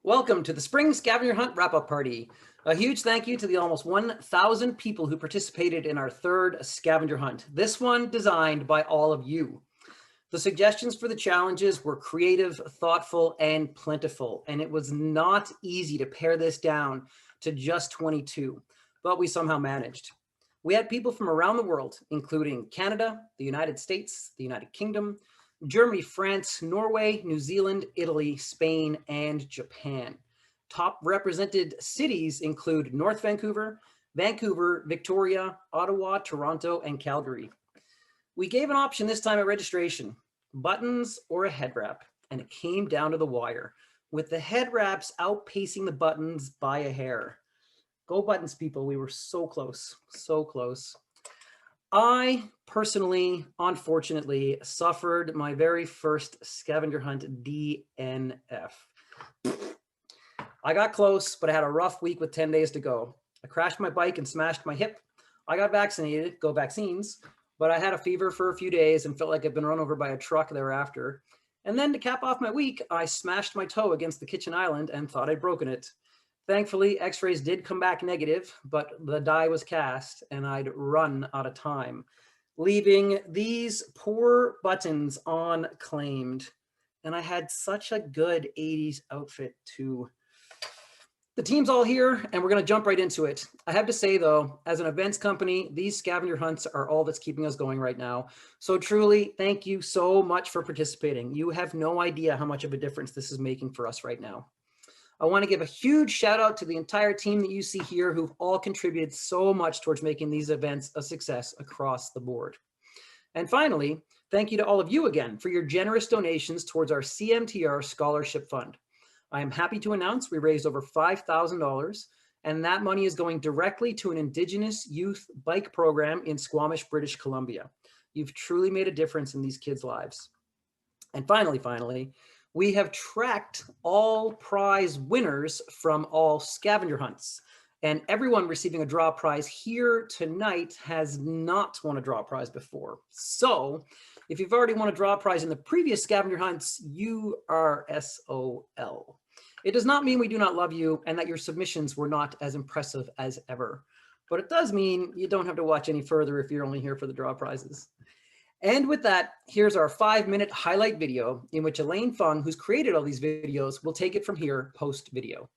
Welcome to the Spring Scavenger Hunt wrap-up party. A huge thank you to the almost 1,000 people who participated in our third scavenger hunt. This one designed by all of you. The suggestions for the challenges were creative, thoughtful, and plentiful, and it was not easy to pare this down to just 22, but we somehow managed. We had people from around the world, including Canada, the United States, the United Kingdom, Germany, France, Norway, New Zealand, Italy, Spain, and Japan. Top represented cities include North Vancouver, Vancouver, Victoria, Ottawa, Toronto, and Calgary. We gave an option this time at registration, buttons or a head wrap, and it came down to the wire, with the head wraps outpacing the buttons by a hair. Go buttons, people. We were so close, so close. I personally, unfortunately, suffered my very first scavenger hunt DNF. I got close, but I had a rough week with 10 days to go. I crashed my bike and smashed my hip. I got vaccinated, go vaccines, but I had a fever for a few days and felt like I'd been run over by a truck thereafter. And then to cap off my week, I smashed my toe against the kitchen island and thought I'd broken it. Thankfully, x-rays did come back negative, but the die was cast and I'd run out of time, leaving these poor buttons unclaimed. And I had such a good 80s outfit too. The team's all here and we're gonna jump right into it. I have to say though, as an events company, these scavenger hunts are all that's keeping us going right now. So truly, thank you so much for participating. You have no idea how much of a difference this is making for us right now. I want to give a huge shout out to the entire team that you see here who've all contributed so much towards making these events a success across the board. And finally, thank you to all of you again for your generous donations towards our CMTR Scholarship Fund. I am happy to announce we raised over $5,000 and that money is going directly to an Indigenous youth bike program in Squamish, British Columbia. You've truly made a difference in these kids' lives. And finally, we have tracked all prize winners from all scavenger hunts, and everyone receiving a draw prize here tonight has not won a draw prize before. So if you've already won a draw prize in the previous scavenger hunts, you are SOL. It does not mean we do not love you and that your submissions were not as impressive as ever, but it does mean you don't have to watch any further if you're only here for the draw prizes. And with that, here's our 5-minute highlight video in which Elaine Fung, who's created all these videos, will take it from here post-video.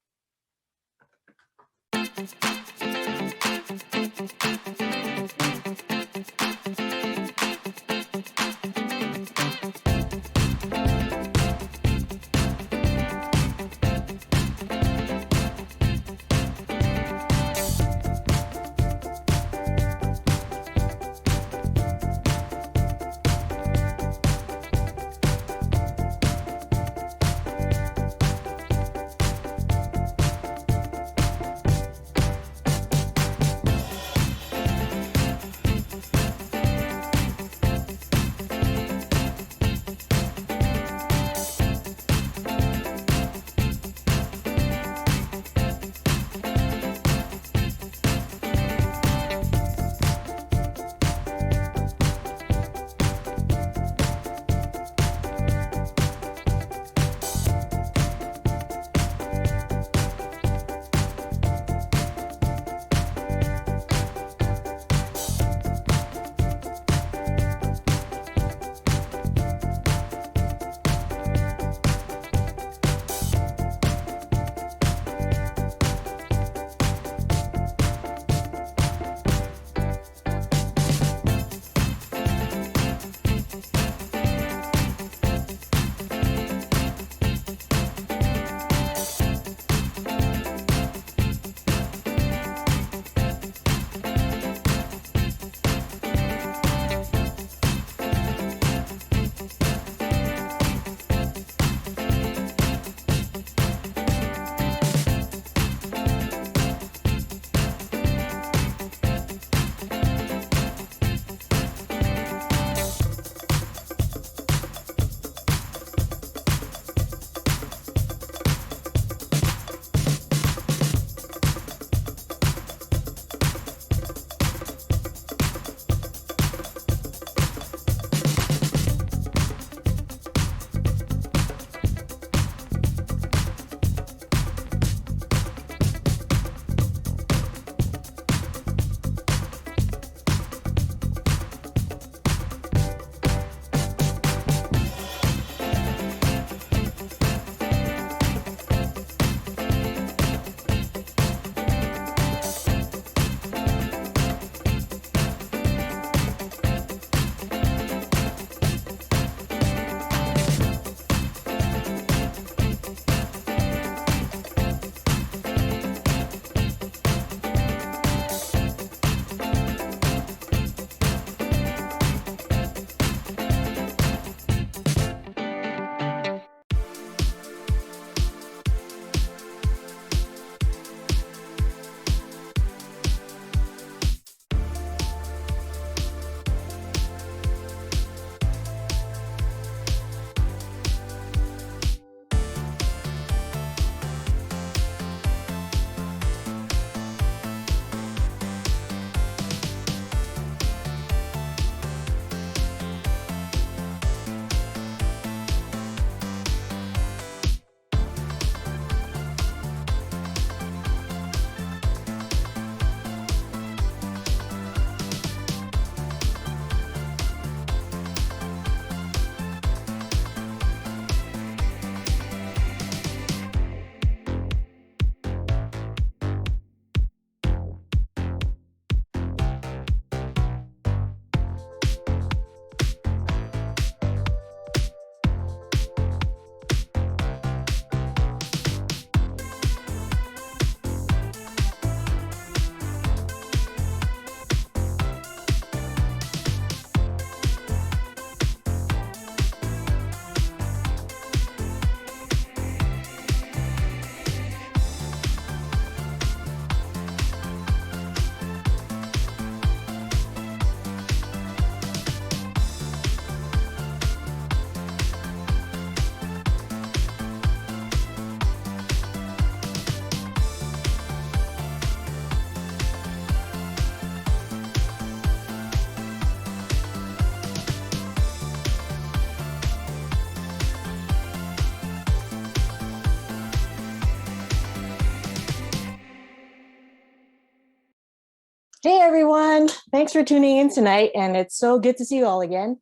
Hey everyone, thanks for tuning in tonight, and it's so good to see you all again.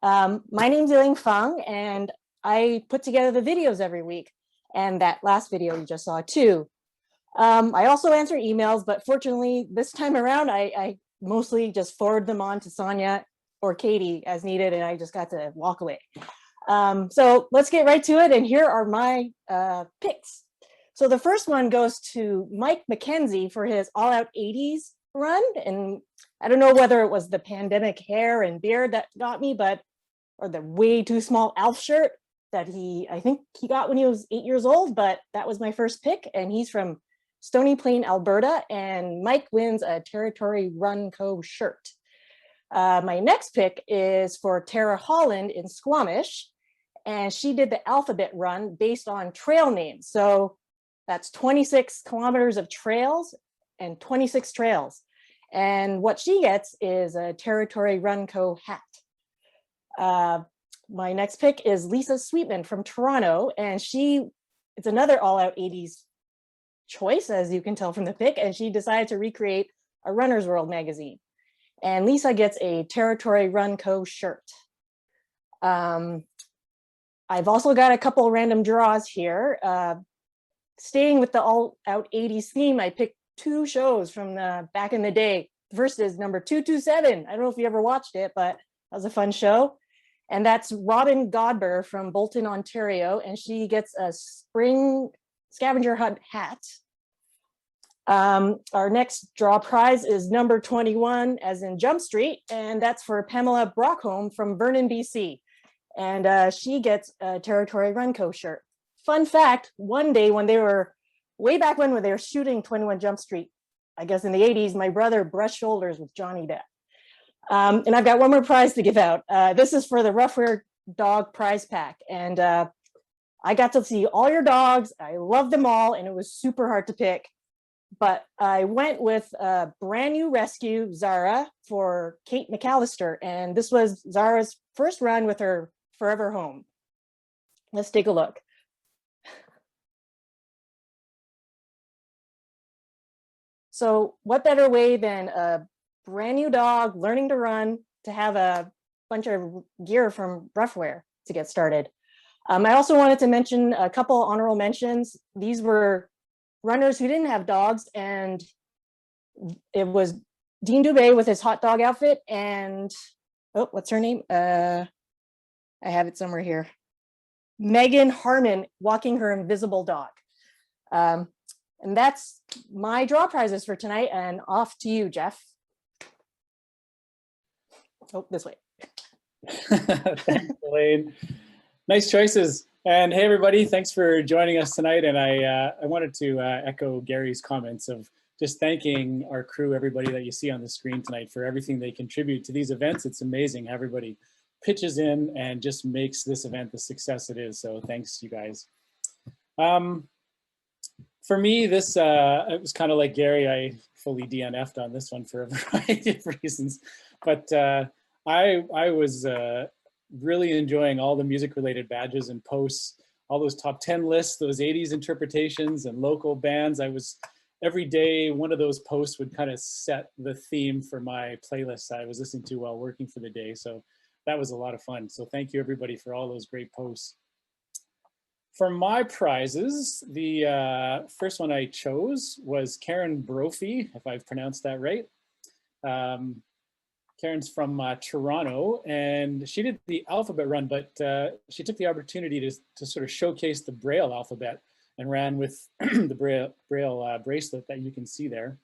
My name's Elaine Fung, and I put together the videos every week, and that last video you just saw too. I also answer emails, but fortunately this time around I mostly just forward them on to Sonya or Katie as needed, and I just got to walk away. So let's get right to it, and here are my picks. So the first one goes to Mike McKenzie for his All Out 80s run. And I don't know whether it was the pandemic hair and beard that got me, or the way too small Alf shirt that I think he got when he was 8 years old, but that was my first pick. And he's from Stony Plain, Alberta. And Mike wins a Territory Run Co. shirt. My next pick is for Tara Holland in Squamish. And she did the alphabet run based on trail names. So that's 26 kilometers of trails and 26 trails. And what she gets is a Territory Run Co. hat. My next pick is Lisa Sweetman from Toronto. And it's another All Out 80s choice, as you can tell from the pick. And she decided to recreate a Runner's World magazine. And Lisa gets a Territory Run Co. shirt. I've also got a couple random draws here. Staying with the All Out 80s theme, I picked two shows from back in the day. The first is number 227. I don't know if you ever watched it, but that was a fun show. And that's Robin Godber from Bolton, Ontario. And she gets a spring Scavenger Hunt hat. Our next draw prize is number 21, as in Jump Street. And that's for Pamela Brockholm from Vernon, BC. And she gets a Territory Run Co. shirt. Fun fact, one day when they were, way back when they were shooting 21 Jump Street, I guess in the 80s, my brother brushed shoulders with Johnny Depp. And I've got one more prize to give out. This is for the Rough Wear Dog prize pack. And I got to see all your dogs. I loved them all, and it was super hard to pick. But I went with a brand new rescue, Zara, for Kate McAllister. And this was Zara's first run with her forever home. Let's take a look. So what better way than a brand new dog learning to run to have a bunch of gear from Roughwear to get started. I also wanted to mention a couple honorable mentions. These were runners who didn't have dogs, and it was Dean Dubé with his hot dog outfit, and what's her name? I have it somewhere here. Megan Harmon walking her invisible dog. And that's my draw prizes for tonight, and off to you, Jeff. Oh, this way. Thanks, Elaine. Nice choices. And hey, everybody, thanks for joining us tonight. And I wanted to echo Gary's comments of just thanking our crew, everybody that you see on the screen tonight, for everything they contribute to these events. It's amazing how everybody pitches in and just makes this event the success it is. So thanks, you guys. For me, this it was kind of like Gary. I fully DNF'd on this one for a variety of reasons, but I was really enjoying all the music-related badges and posts, all those top 10 lists, those 80s interpretations and local bands. Every day, one of those posts would kind of set the theme for my playlist I was listening to while working for the day. So that was a lot of fun. So thank you, everybody, for all those great posts. For my prizes, the first one I chose was Karen Brophy, if I've pronounced that right. Karen's from Toronto, and she did the alphabet run, but she took the opportunity to sort of showcase the Braille alphabet and ran with the Braille bracelet that you can see there.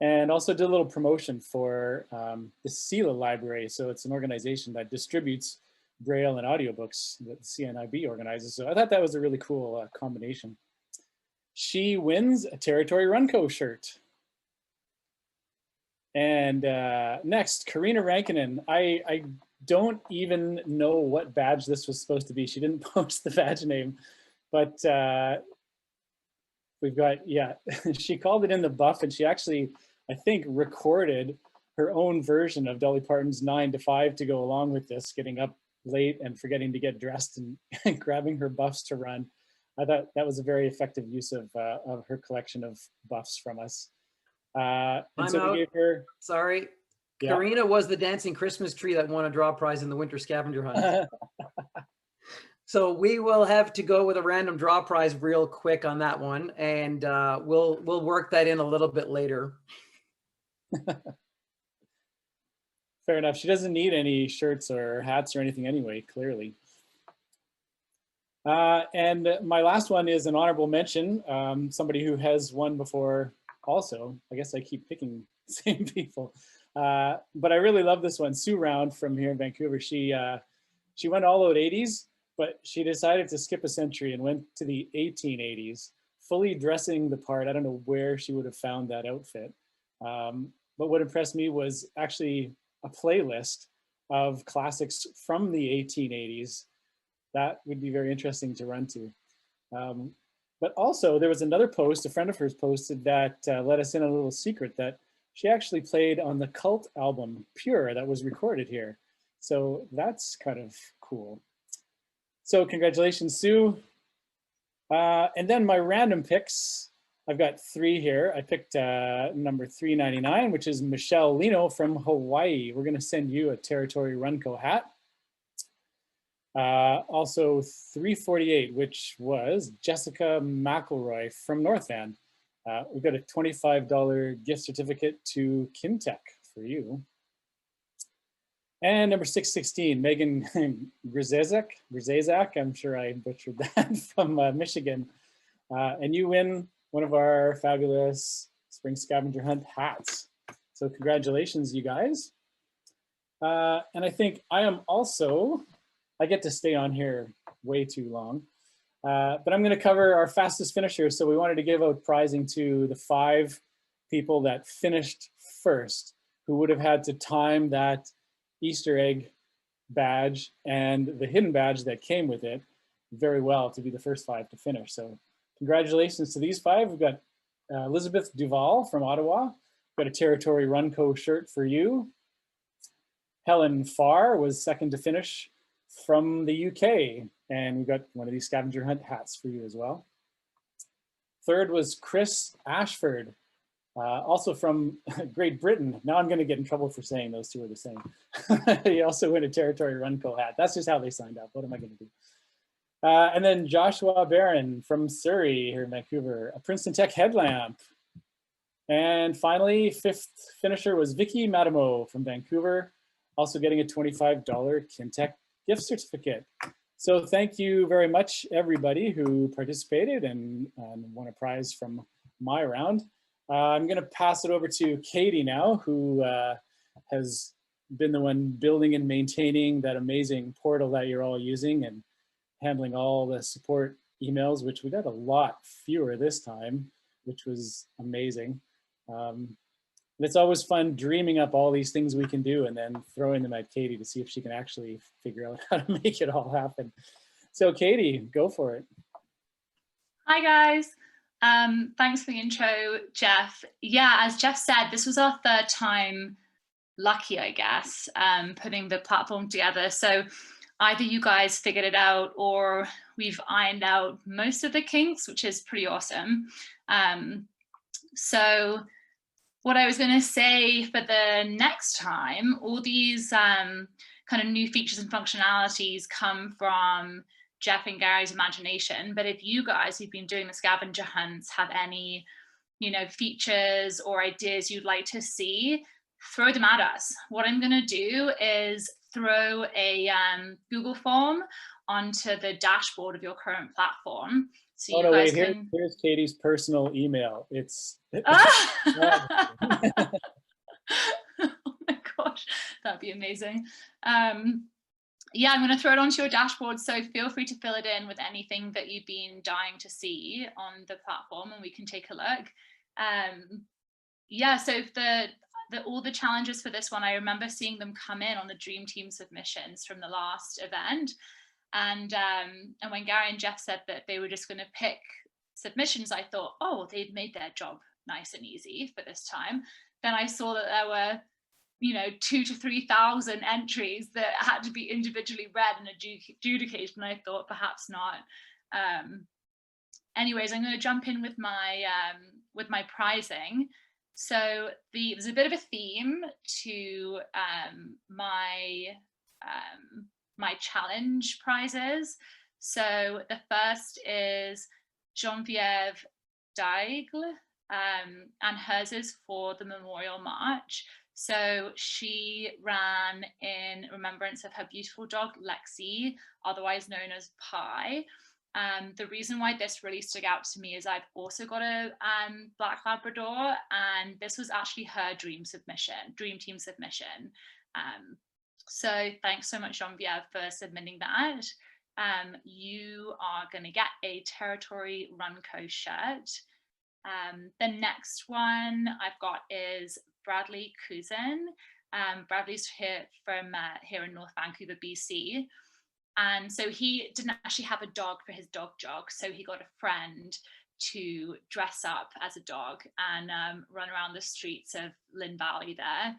And also did a little promotion for the CELA library. So it's an organization that distributes Braille and audiobooks that the CNIB organizes. So I thought that was a really cool combination. She wins a Territory Run Co. shirt. And next, Karina Rankinen. I don't even know what badge this was supposed to be. She didn't post the badge name, but we've got, yeah, she called it in the buff, and she actually, I think, recorded her own version of Dolly Parton's 9 to 5 to go along with this, getting up late and forgetting to get dressed and grabbing her buffs to run. I thought that was a very effective use of her collection of buffs from us. And I'm so we out. gave her, Sorry. yeah. Karina was the dancing Christmas tree that won a draw prize in the winter scavenger hunt. So we will have to go with a random draw prize real quick on that one, and we'll work that in a little bit later. Fair enough. She doesn't need any shirts or hats or anything anyway, clearly. And my last one is an honorable mention. Somebody who has won before also. I guess I keep picking the same people. But I really love this one. Sue Round from here in Vancouver. She went all out 80s, but she decided to skip a century and went to the 1880s, fully dressing the part. I don't know where she would have found that outfit. But what impressed me was actually a playlist of classics from the 1880s. That would be very interesting to run to. But also there was another post, a friend of hers posted that let us in a little secret that she actually played on the cult album Pure that was recorded here. So that's kind of cool. So congratulations, Sue. And then my random picks, I've got 3 here. I picked number 399, which is Michelle Lino from Hawaii. We're gonna send you a Territory Runco hat. Also 348, which was Jessica McElroy from North Van. We've got a $25 gift certificate to Kimtech for you. And number 616, Megan Grzezak, I'm sure I butchered that, from Michigan. And you win one of our fabulous Spring Scavenger Hunt hats. So congratulations, you guys. And I think I am also, I get to stay on here way too long, but I'm gonna cover our fastest finishers. So we wanted to give out prizing to the 5 people that finished first, who would have had to time that Easter egg badge and the hidden badge that came with it very well to be the first 5 to finish. So congratulations to these 5. We've got Elizabeth Duval from Ottawa. We've got a Territory Runco shirt for you. Helen Farr was second to finish from the UK, and we've got one of these Scavenger Hunt hats for you as well. Third was Chris Ashford, also from Great Britain. Now I'm going to get in trouble for saying those 2 are the same. He also won a Territory Runco hat. That's just how they signed up. What am I going to do? And then Joshua Barron from Surrey here in Vancouver, a Princeton Tech headlamp. And finally, 5th finisher was Vicky Madamo from Vancouver, also getting a $25 Kimtech gift certificate. So thank you very much, everybody who participated and won a prize from my round. I'm gonna pass it over to Katie now, who has been the one building and maintaining that amazing portal that you're all using and handling all the support emails, which we got a lot fewer this time, which was amazing. It's always fun dreaming up all these things we can do and then throwing them at Katie to see if she can actually figure out how to make it all happen. So Katie, go for it. Hi guys. Thanks for the intro, Jeff. Yeah, as Jeff said, this was our 3rd time lucky, I guess, putting the platform together. So either you guys figured it out or we've ironed out most of the kinks, which is pretty awesome. So what I was going to say for the next time, all these kind of new features and functionalities come from Jeff and Gary's imagination. But if you guys who've been doing the scavenger hunts have any, features or ideas you'd like to see, throw them at us. What I'm going to do is throw a Google form onto the dashboard of your current platform. So you guys can... Here's Katie's personal email. It's oh my gosh, that'd be amazing. Yeah, I'm going to throw it onto your dashboard, so feel free to fill it in with anything that you've been dying to see on the platform and we can take a look. Yeah, so all the challenges for this one, I remember seeing them come in on the Dream Team submissions from the last event. And when Gary and Jeff said that they were just going to pick submissions, I thought, oh, they'd made their job nice and easy for this time. Then I saw that there were, 2,000 to 3,000 entries that had to be individually read and adjudicated, and I thought perhaps not. Anyways, I'm going to jump in with my pricing. So there's a bit of a theme to my my challenge prizes. So the first is Geneviève Daigle, and hers is for the Memorial March. So she ran in remembrance of her beautiful dog, Lexi, otherwise known as Pi. The reason why this really stood out to me is I've also got a Black Labrador, and this was actually her dream team submission. So thanks so much, Geneviève, for submitting that. You are going to get a Territory Runco shirt. The next one I've got is Bradley Cousin. Bradley's here in North Vancouver, BC. And so he didn't actually have a dog for his dog jog. So he got a friend to dress up as a dog and run around the streets of Lynn Valley there.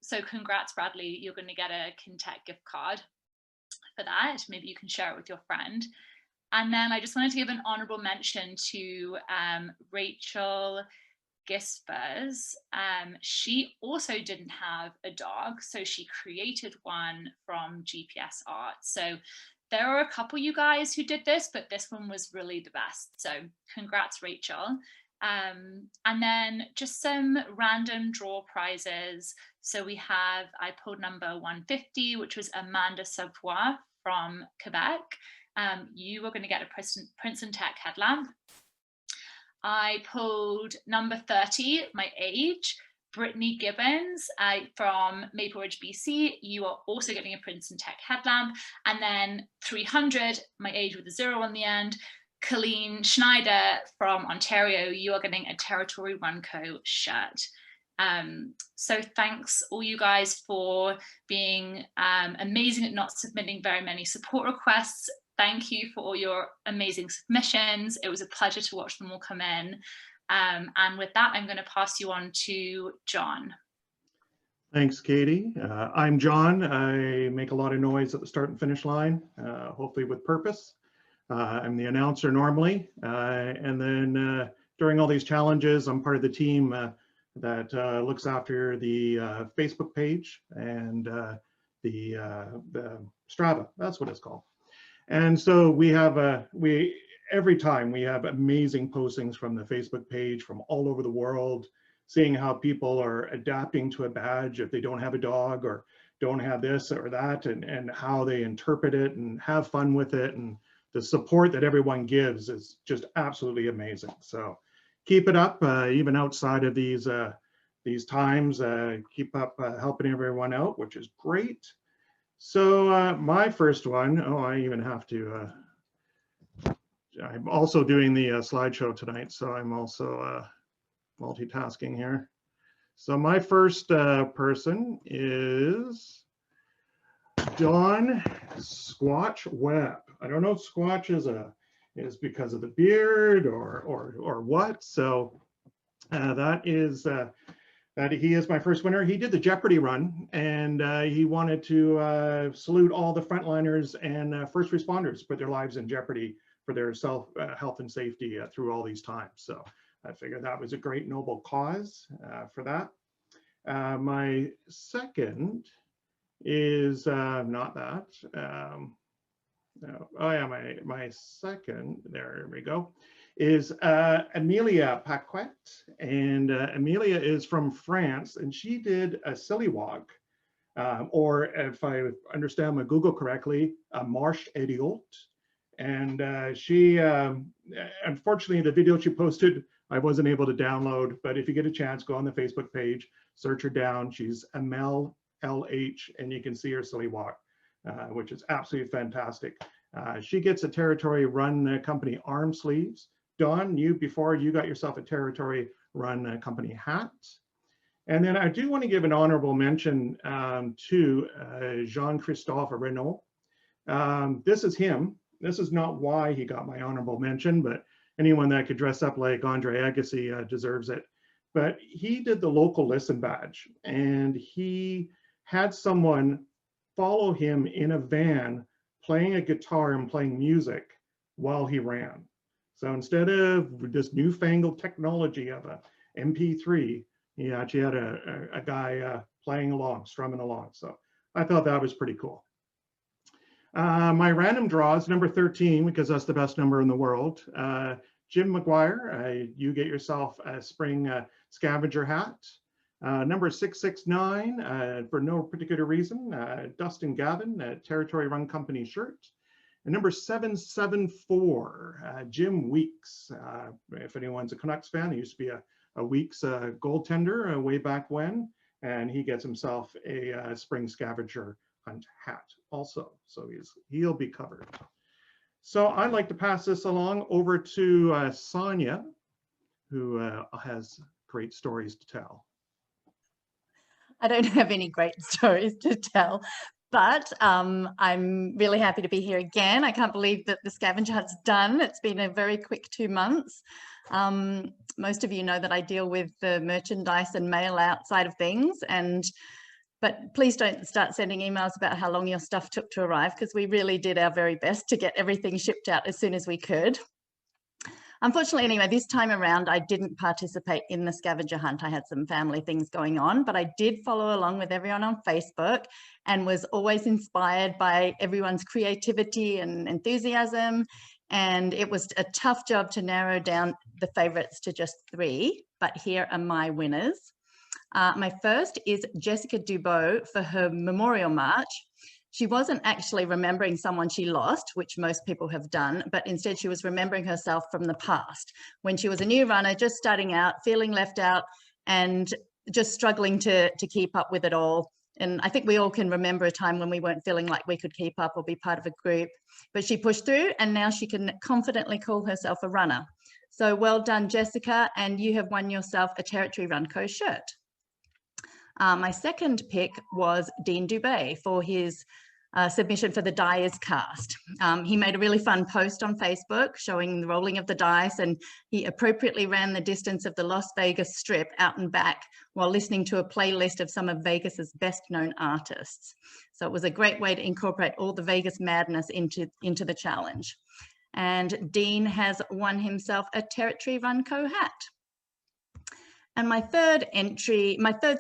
So congrats, Bradley. You're going to get a Kintec gift card for that. Maybe you can share it with your friend. And then I just wanted to give an honorable mention to Rachel Gispers. She also didn't have a dog, so she created one from GPS art. So there are a couple you guys who did this, but this one was really the best. So congrats, Rachel. And then just some random draw prizes. So I pulled number 150, which was Amanda Savoie from Quebec. You were going to get a Princeton Tech headlamp. I pulled number 30, my age, Brittany Gibbons from Maple Ridge, BC. You are also getting a Princeton Tech headlamp. And then 300, my age with a 0 on the end, Colleen Schneider from Ontario. You are getting a Territory Runco shirt. So thanks all you guys for being amazing at not submitting very many support requests. Thank you for all your amazing submissions. It was a pleasure to watch them all come in. And with that, I'm going to pass you on to John. Thanks, Katie. I'm John. I make a lot of noise at the start and finish line, hopefully with purpose. I'm the announcer normally. And then during all these challenges, I'm part of the team that looks after the Facebook page and the Strava. That's what it's called. And so we have every time we have amazing postings from the Facebook page from all over the world, seeing how people are adapting to a badge if they don't have a dog or don't have this or that, and how they interpret it and have fun with it. And the support that everyone gives is just absolutely amazing. So keep it up, even outside of these times. Keep up helping everyone out, which is great. So my first one, I even have to, I'm also doing the slideshow tonight, so I'm also multitasking here. So my first person is Don Squatch Webb. I don't know if Squatch is because of the beard or what. So that is that he is my first winner. He did the Jeopardy run, and he wanted to salute all the frontliners and first responders put their lives in jeopardy for their health and safety through all these times. So I figured that was a great noble cause for that. My second is not that. Oh yeah, my second, there we go, is Amelia Paquette. And Amelia is from France, and she did a silly walk, or if I understand my Google correctly, a marche idiot. And she, unfortunately, the video she posted, I wasn't able to download, but if you get a chance, go on the Facebook page, search her down. She's Amel LH, and you can see her silly walk, which is absolutely fantastic. She gets a Territory Run Company arm sleeves. Dawn, before you got yourself a Territory Run Company hat. And then I do want to give an honorable mention to Jean-Christophe Renault. This is him. This is not why he got my honorable mention, but anyone that could dress up like Andre Agassi deserves it. But he did the local listen badge, and he had someone follow him in a van playing a guitar and playing music while he ran. So instead of this newfangled technology of MP3, he actually had a guy playing along, strumming along. So I thought that was pretty cool. My random draw is number 13 because that's the best number in the world. Jim McGuire, you get yourself a spring scavenger hat. Number 669, for no particular reason, Dustin Gavin, Territory Run Company shirt. And number 774, Jim Weeks. If anyone's a Canucks fan, he used to be a Weeks goaltender way back when, and he gets himself a spring scavenger hunt hat also. So he'll be covered. So I'd like to pass this along over to Sonya, who has great stories to tell. I don't have any great stories to tell, but I'm really happy to be here again. I can't believe that the scavenger hunt's done. It's been a very quick 2 months. Most of you know that I deal with the merchandise and mail out side of things, but please don't start sending emails about how long your stuff took to arrive, because we really did our very best to get everything shipped out as soon as we could. Unfortunately, anyway, this time around, I didn't participate in the scavenger hunt. I had some family things going on, but I did follow along with everyone on Facebook and was always inspired by everyone's creativity and enthusiasm. And it was a tough job to narrow down the favorites to just 3, but here are my winners. My first is Jessica Dubois for her Memorial March. She wasn't actually remembering someone she lost, which most people have done, but instead she was remembering herself from the past, when she was a new runner, just starting out, feeling left out, and just struggling to keep up with it all. And I think we all can remember a time when we weren't feeling like we could keep up or be part of a group, but she pushed through, and now she can confidently call herself a runner. So well done, Jessica, and you have won yourself a Territory Run Co shirt. My second pick was Dean Dubé for his submission for the Dyers cast. He made a really fun post on Facebook showing the rolling of the dice, and he appropriately ran the distance of the Las Vegas Strip out and back while listening to a playlist of some of Vegas's best known artists. So it was a great way to incorporate all the Vegas madness into the challenge. And Dean has won himself a Territory Run Co hat. And my third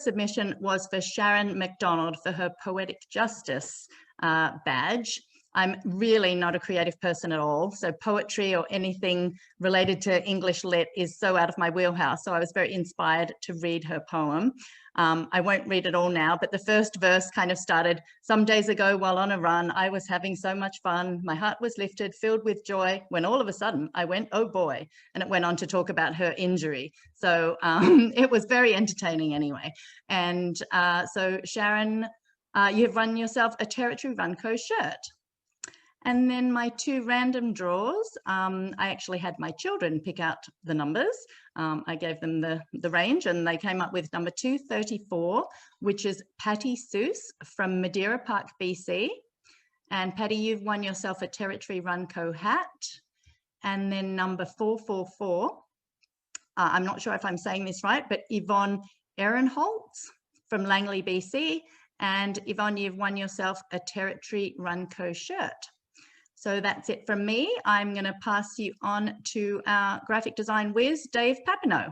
submission was for Sharon McDonald for her Poetic Justice badge. I'm really not a creative person at all, so poetry or anything related to English lit is so out of my wheelhouse. So I was very inspired to read her poem. I won't read it all now, but the first verse kind of started, "Some days ago while on a run, I was having so much fun. My heart was lifted, filled with joy, when all of a sudden I went, oh boy." And it went on to talk about her injury. So it was very entertaining anyway. And so Sharon, you've won yourself a Territory Run Co shirt. And then my 2 random draws, I actually had my children pick out the numbers. I gave them the range, and they came up with number 234, which is Patty Seuss from Madeira Park, BC. And Patty, you've won yourself a Territory Run Co hat. And then number 444, I'm not sure if I'm saying this right, but Yvonne Ehrenholtz from Langley, BC. And Yvonne, you've won yourself a Territory Run Co shirt. So that's it from me. I'm going to pass you on to our graphic design whiz, Dave Papineau.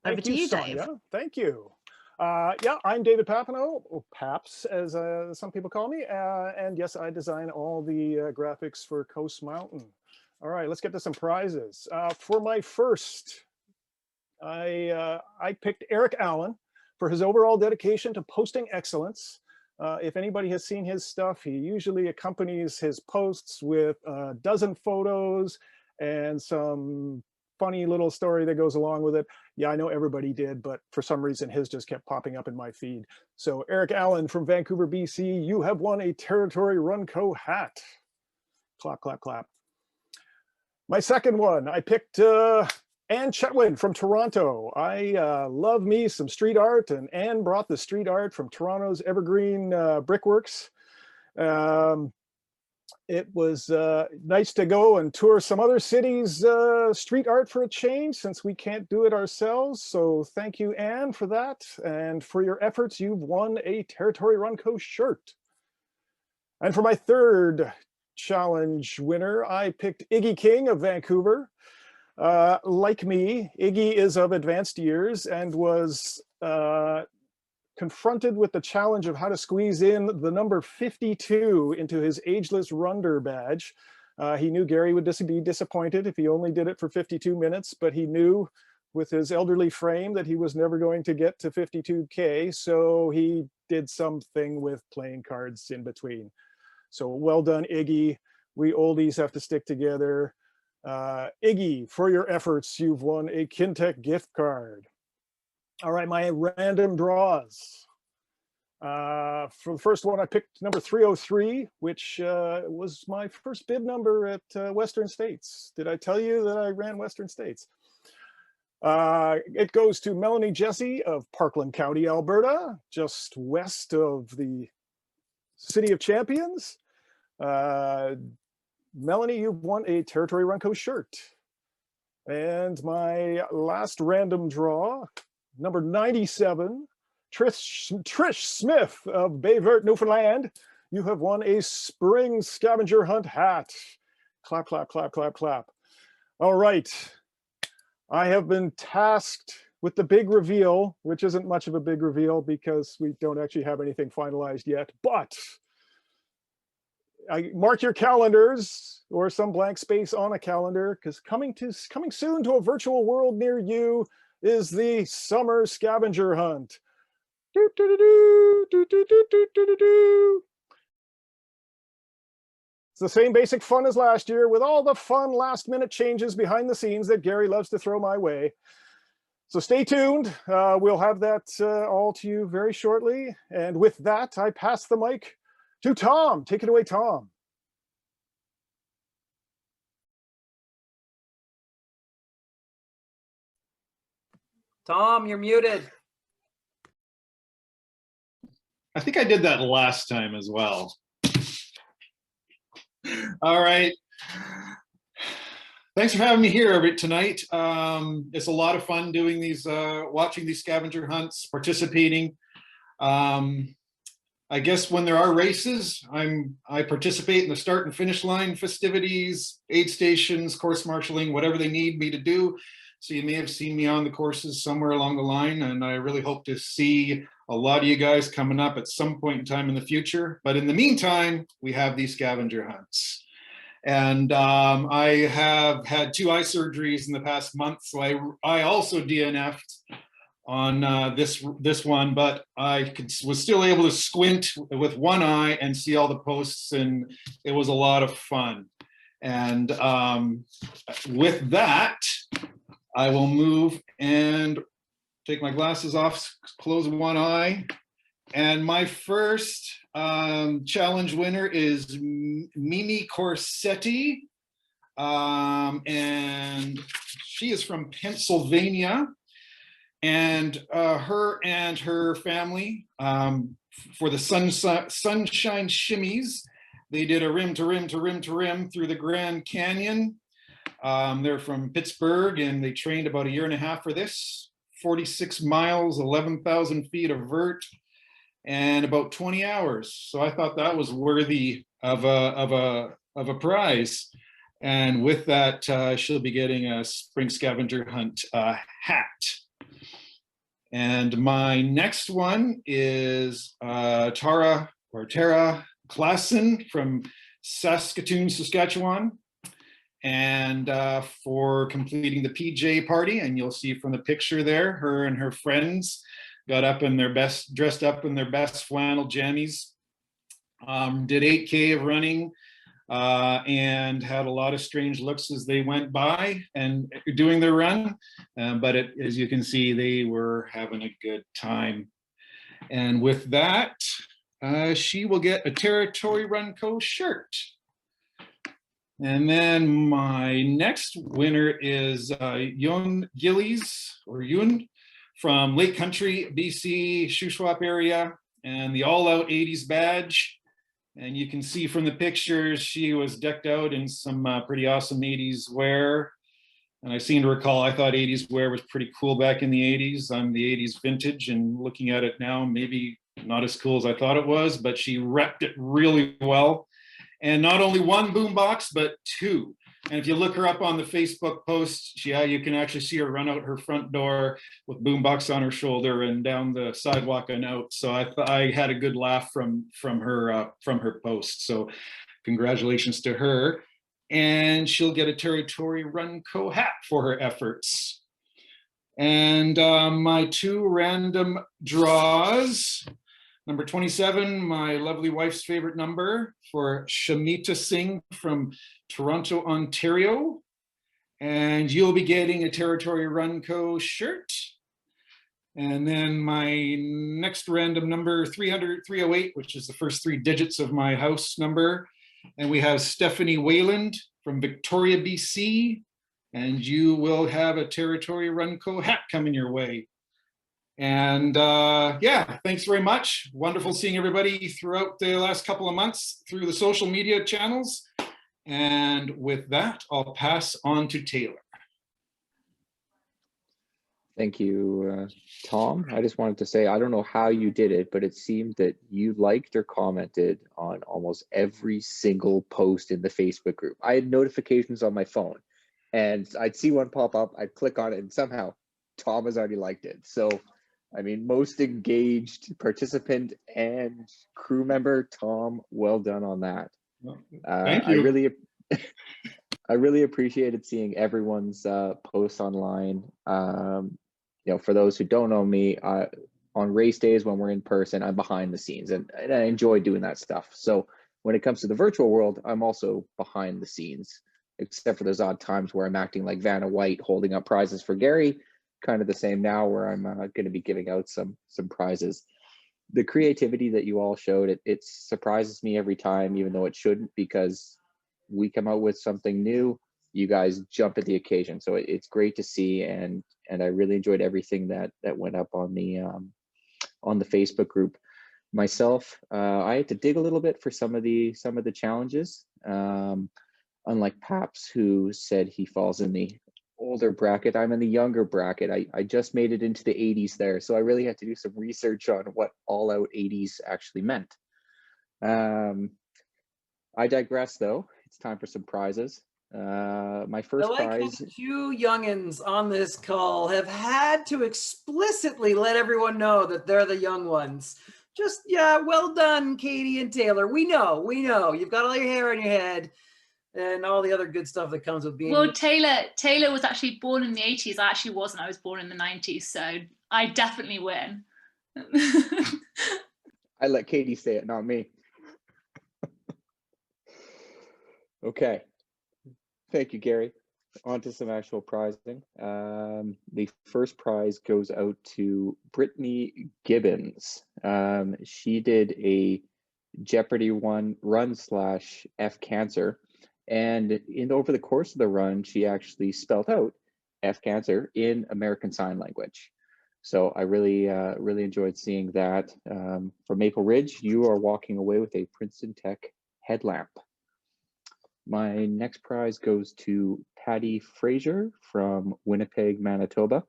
Over to you, Dave. Sonya. Thank you. Yeah, I'm David Papineau, or Paps, as some people call me. And yes, I design all the graphics for Coast Mountain. All right, let's get to some prizes. For my first, I picked Eric Allen for his overall dedication to posting excellence. If anybody has seen his stuff, he usually accompanies his posts with a dozen photos and some funny little story that goes along with it. Yeah, I know everybody did, but for some reason his just kept popping up in my feed. So Eric Allen from Vancouver, BC, you have won a Territory Run Co hat. Clap, clap, clap. My second one, I picked Anne Chetwin from Toronto. I love me some street art, and Anne brought the street art from Toronto's Evergreen Brickworks. It was nice to go and tour some other cities' street art for a change, since we can't do it ourselves. So thank you, Anne, for that. And for your efforts, you've won a Territory Run Co shirt. And for my third challenge winner, I picked Iggy King of Vancouver. Like me, Iggy is of advanced years and was confronted with the challenge of how to squeeze in the number 52 into his ageless runder badge. He knew Gary would be disappointed if he only did it for 52 minutes, but he knew with his elderly frame that he was never going to get to 52K, so he did something with playing cards in between. So well done, Iggy. We oldies have to stick together. Iggy, for your efforts, you've won a Kintech gift card. All right, my random draws. For the first one, I picked number 303, which was my first bib number at Western States. Did I tell you that I ran Western States? It goes to Melanie Jesse of Parkland County, Alberta, just west of the City of Champions. Melanie, you've won a Territory Runco shirt. And my last random draw, number 97, Trish Smith of Bayvert, Newfoundland. You have won a Spring Scavenger Hunt hat. Clap, clap, clap, clap, clap. All right. I have been tasked with the big reveal, which isn't much of a big reveal because we don't actually have anything finalized yet, but mark your calendars or some blank space on a calendar, because coming soon to a virtual world near you is the Summer Scavenger Hunt. Do, do, do, do, do, do, do, do, do. It's the same basic fun as last year, with all the fun last-minute changes behind the scenes that Gary loves to throw my way. So stay tuned. We'll have that all to you very shortly. And with that, I pass the mic to Tom. Take it away, Tom. Tom, you're muted. I think I did that last time as well. All right. Thanks for having me here tonight. It's a lot of fun doing these, watching these scavenger hunts, participating. I guess when there are races, I participate in the start and finish line festivities, aid stations, course marshaling, whatever they need me to do. So you may have seen me on the courses somewhere along the line, and I really hope to see a lot of you guys coming up at some point in time in the future. But in the meantime, we have these scavenger hunts. And I have had 2 eye surgeries in the past month, so I also DNF'd on this one, but I was still able to squint with one eye and see all the posts, and it was a lot of fun. And with that, I will move and take my glasses off, close one eye. And my first challenge winner is Mimi Corsetti. And she is from Pennsylvania. And her family, for the Sunshine Shimmies, they did a rim to rim to rim to rim through the Grand Canyon. They're from Pittsburgh, and they trained about 1.5 years for this. 46 miles, 11,000 feet of vert, and about 20 hours. So I thought that was worthy of a prize. And with that, she'll be getting a Spring Scavenger Hunt hat. And my next one is Tara Klassen from Saskatoon, Saskatchewan, and for completing the PJ party. And you'll see from the picture there, her and her friends got up in their best, dressed up in their best flannel jammies, did 8K of running, and had a lot of strange looks as they went by and doing their run. But as you can see, they were having a good time. And with that, she will get a Territory Runco shirt. And then my next winner is Yun Gillies, or Yun, from Lake Country, BC, Shuswap area, and the All Out 80s badge. And you can see from the pictures, she was decked out in some pretty awesome 80s wear. And I seem to recall, I thought 80s wear was pretty cool back in the 80s. I'm the 80s vintage, and looking at it now, maybe not as cool as I thought it was, but she repped it really well. And not only one boombox, but 2. And if you look her up on the Facebook post, yeah, you can actually see her run out her front door with boombox on her shoulder and down the sidewalk and out. So I had a good laugh from her post. So congratulations to her. And she'll get a Territory Run Co hat for her efforts. And my two random draws. Number 27, my lovely wife's favorite number, for Shamita Singh from Toronto, Ontario. And you'll be getting a Territory Run Co shirt. And then my next random number, 308, which is the first three digits of my house number. And we have Stephanie Wayland from Victoria, BC. And you will have a Territory Run Co hat coming your way. And yeah, thanks very much. Wonderful seeing everybody throughout the last couple of months through the social media channels. And with that, I'll pass on to Taylor. Thank you, Tom. I just wanted to say, I don't know how you did it, but it seemed that you liked or commented on almost every single post in the Facebook group. I had notifications on my phone and I'd see one pop up, I'd click on it, and somehow Tom has already liked it. So, I mean, most engaged participant and crew member, Tom, well done on that. Thank you. I really appreciated seeing everyone's posts online. You know, for those who don't know me, on race days when we're in person, I'm behind the scenes, and I enjoy doing that stuff. So when it comes to the virtual world, I'm also behind the scenes, except for those odd times where I'm acting like Vanna White holding up prizes for Gary. Kind of the same now, where I'm going to be giving out some prizes. The creativity that you all showed, it surprises me every time, even though it shouldn't, because we come out with something new, you guys jump at the occasion. So it's great to see, and I really enjoyed everything that went up on the Facebook group. Myself, I had to dig a little bit for some of the challenges. Unlike Paps, who said he falls in the older bracket, I'm in the younger bracket. I just made it into the 80s there, so I really had to do some research on what all out 80s actually meant. I digress, though. It's time for some prizes. My first prize. Two youngins on this call have had to explicitly let everyone know that they're the young ones. Just, yeah, well done, Katie and Taylor. We know. You've got all your hair on your head and all the other good stuff that comes with being. Well, Taylor was actually born in the 80s. I actually wasn't. I was born in the 90s, so I definitely win. I let Katie say it, not me. Okay. Thank you, Gary. On to some actual prizing. The first prize goes out to Brittany Gibbons. She did a Jeopardy run / F Cancer. And over the course of the run, she actually spelled out F Cancer in American Sign Language. So I really enjoyed seeing that. For Maple Ridge, you are walking away with a Princeton Tech headlamp. My next prize goes to Patty Fraser from Winnipeg, Manitoba.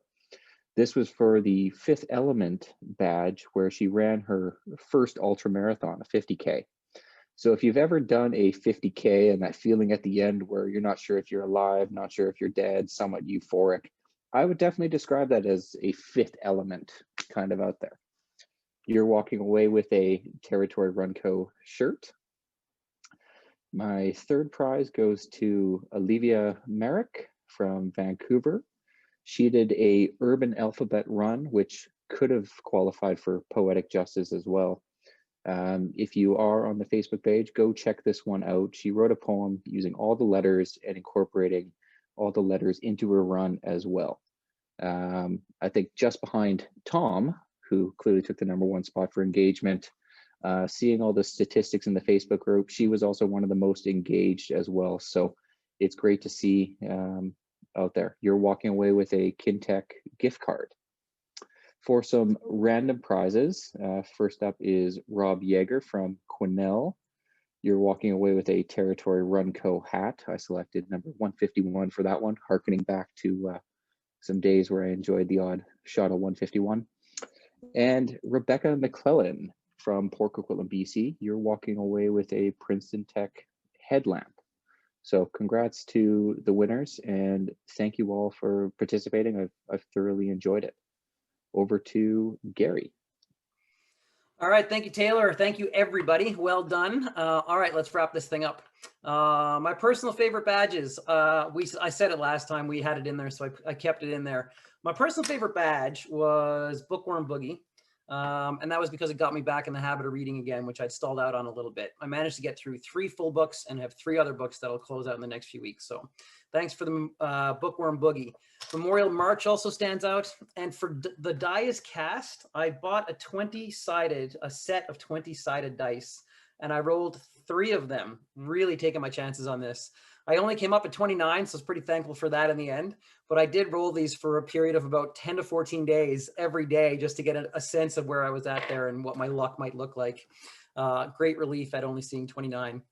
This was for the Fifth Element badge, where she ran her first ultra marathon, a 50K. So if you've ever done a 50K and that feeling at the end where you're not sure if you're alive, not sure if you're dead, somewhat euphoric, I would definitely describe that as a Fifth Element kind of out there. You're walking away with a Territory Run Co shirt. My third prize goes to Olivia Merrick from Vancouver. She did a urban alphabet run, which could have qualified for poetic justice as well. If you are on the Facebook page, go check this one out. She wrote a poem using all the letters and incorporating all the letters into her run as well. I think just behind Tom, who clearly took the #1 spot for engagement. Seeing all the statistics in the Facebook group, she was also one of the most engaged as well. So it's great to see out there. You're walking away with a Kintech gift card. For some random prizes, first up is Rob Yeager from Quesnel. You're walking away with a Territory Run Co hat. I selected number 151 for that one, harkening back to some days where I enjoyed the odd shot of 151. And Rebecca McClellan from Port Coquitlam, BC. You're walking away with a Princeton Tech headlamp. So congrats to the winners, and thank you all for participating. I've thoroughly enjoyed it. Over to Gary. All right, thank you, Taylor. Thank you, everybody. Well done. All right, let's wrap this thing up. My personal favorite badges. I said it last time. We had it in there, so I kept it in there. My personal favorite badge was Bookworm Boogie. And that was because it got me back in the habit of reading again, which I'd stalled out on a little bit. I managed to get through 3 full books and have 3 other books that'll close out in the next few weeks. So thanks for the Bookworm Boogie. Memorial March also stands out. And for the die is cast, I bought a set of 20-sided dice, and I rolled 3 of them, really taking my chances on this. I only came up at 29, so I was pretty thankful for that in the end. But I did roll these for a period of about 10 to 14 days every day just to get a sense of where I was at there and what my luck might look like. Great relief at only seeing 29.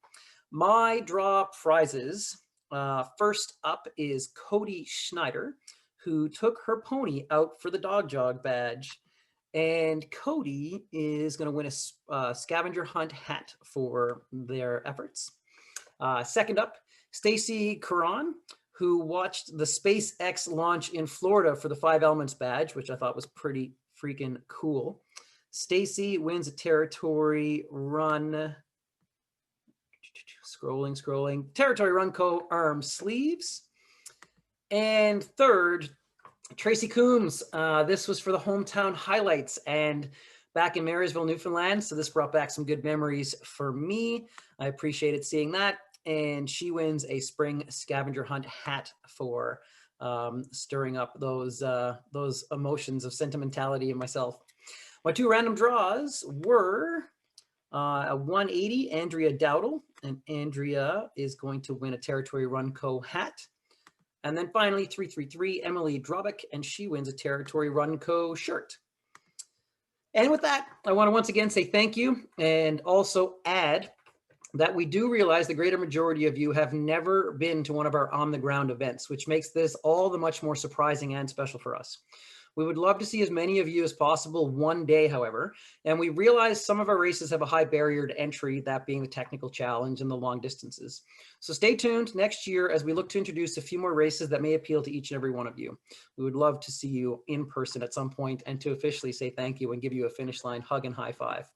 My draw prizes. First up is Cody Schneider, who took her pony out for the dog jog badge. And Cody is going to win a Scavenger Hunt hat for their efforts. Second up, Stacy Curran, who watched the SpaceX launch in Florida for the 5 Elements badge, which I thought was pretty freaking cool. Stacy wins a territory run. Scrolling. Territory Run Co. arm sleeves. And third, Tracy Coombs. This was for the hometown highlights and back in Marysville, Newfoundland. So this brought back some good memories for me. I appreciated seeing that. And she wins a spring scavenger hunt hat for stirring up those emotions of sentimentality in myself. My 2 random draws were a 180, Andrea Dowdle, and Andrea is going to win a Territory Run Co. hat. And then finally, 333, Emily Drobick, and she wins a Territory Run Co. shirt. And with that, I want to once again say thank you and also add that we do realize the greater majority of you have never been to one of our on-the-ground events, which makes this all the much more surprising and special for us. We would love to see as many of you as possible one day, however, and we realize some of our races have a high barrier to entry, that being the technical challenge and the long distances. So stay tuned next year as we look to introduce a few more races that may appeal to each and every one of you. We would love to see you in person at some point and to officially say thank you and give you a finish line hug and high five.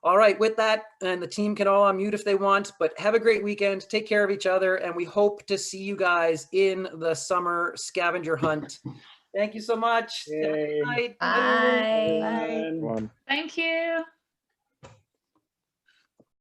All right, with that, and the team can all unmute if they want, but have a great weekend. Take care of each other, and we hope to see you guys in the summer scavenger hunt. Thank you so much. Have a good night. Bye. Bye. One. Thank you.